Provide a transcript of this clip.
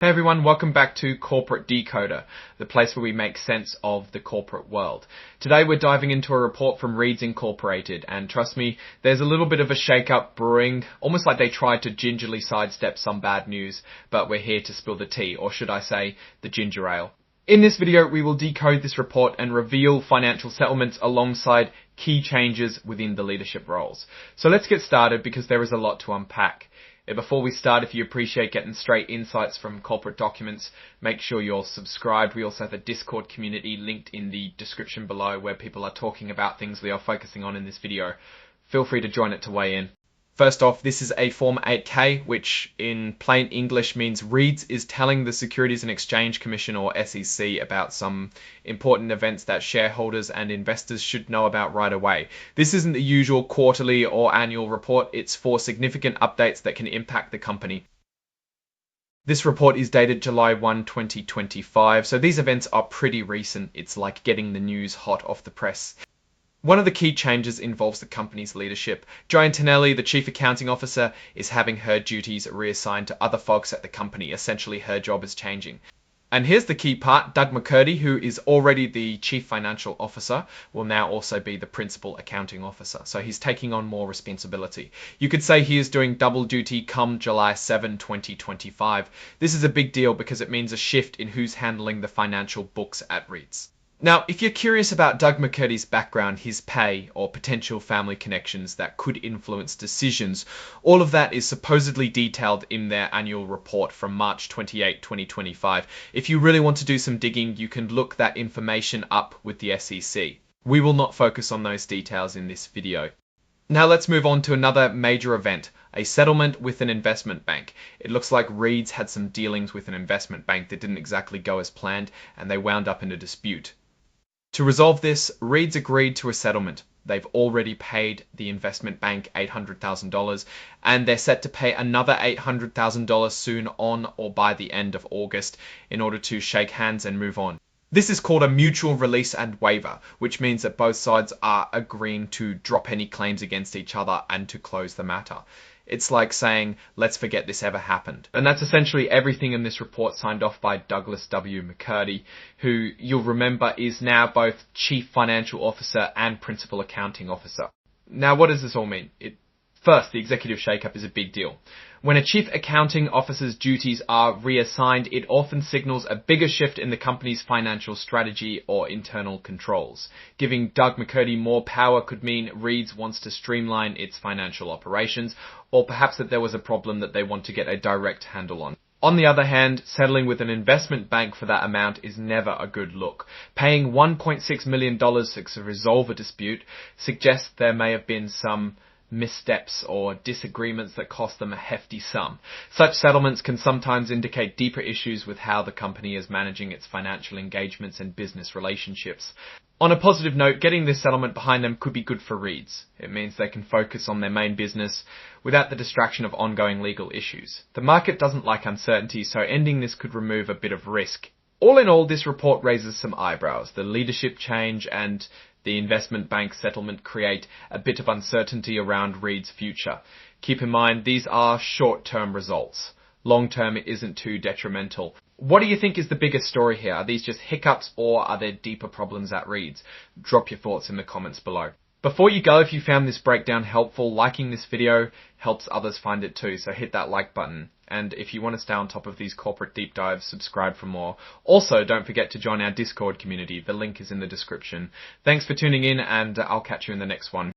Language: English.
Hey everyone, welcome back to Corporate Decoder, the place where we make sense of the corporate world. Today we're diving into a report from Reeds Incorporated, and trust me, there's a little bit of a shake-up brewing, almost like they tried to gingerly sidestep some bad news, but we're here to spill the tea, or should I say, the ginger ale. In this video, we will decode this report and reveal financial settlements alongside key changes within the leadership roles. So let's get started because there is a lot to unpack. Before we start, if you appreciate getting straight insights from corporate documents, make sure you're subscribed. We also have a Discord community linked in the description below where people are talking about things we are focusing on in this video. Feel free to join it to weigh in. First off, this is a Form 8K, which in plain English means Reeds is telling the Securities and Exchange Commission, or SEC, about some important events that shareholders and investors should know about right away. This isn't the usual quarterly or annual report. It's for significant updates that can impact the company. This report is dated July 1, 2025, so these events are pretty recent. It's like getting the news hot off the press. One of the key changes involves the company's leadership. Jo Antonelli, the Chief Accounting Officer, is having her duties reassigned to other folks at the company. Essentially, her job is changing. And here's the key part. Doug McCurdy, who is already the Chief Financial Officer, will now also be the Principal Accounting Officer. So he's taking on more responsibility. You could say he is doing double duty come July 7, 2025. This is a big deal because it means a shift in who's handling the financial books at Reeds. Now, if you're curious about Doug McCurdy's background, his pay, or potential family connections that could influence decisions, all of that is supposedly detailed in their annual report from March 28, 2025. If you really want to do some digging, you can look that information up with the SEC. We will not focus on those details in this video. Now let's move on to another major event, a settlement with an investment bank. It looks like Reeds had some dealings with an investment bank that didn't exactly go as planned, and they wound up in a dispute. To resolve this, Reeds agreed to a settlement. They've already paid the investment bank $800,000, and they're set to pay another $800,000 soon on or by the end of August in order to shake hands and move on. This is called a mutual release and waiver, which means that both sides are agreeing to drop any claims against each other and to close the matter. It's like saying, let's forget this ever happened. And that's essentially everything in this report signed off by Douglas W. McCurdy, who you'll remember is now both Chief Financial Officer and Principal Accounting Officer. Now, what does this all mean? First, the executive shakeup is a big deal. When a chief accounting officer's duties are reassigned, it often signals a bigger shift in the company's financial strategy or internal controls. Giving Doug McCurdy more power could mean Reeds wants to streamline its financial operations, or perhaps that there was a problem that they want to get a direct handle on. On the other hand, settling with an investment bank for that amount is never a good look. Paying $1.6 million to resolve a dispute suggests there may have been some missteps or disagreements that cost them a hefty sum. Such settlements can sometimes indicate deeper issues with how the company is managing its financial engagements and business relationships. On a positive note, getting this settlement behind them could be good for Reeds. It means they can focus on their main business without the distraction of ongoing legal issues. The market doesn't like uncertainty, so ending this could remove a bit of risk. All in all, this report raises some eyebrows. The leadership change and the investment bank settlement create a bit of uncertainty around Reeds' future. Keep in mind, these are short-term results. Long-term, it isn't too detrimental. What do you think is the biggest story here? Are these just hiccups or are there deeper problems at Reeds? Drop your thoughts in the comments below. Before you go, if you found this breakdown helpful, liking this video helps others find it too, so hit that like button. And if you want to stay on top of these corporate deep dives, subscribe for more. Also, don't forget to join our Discord community. The link is in the description. Thanks for tuning in, and I'll catch you in the next one.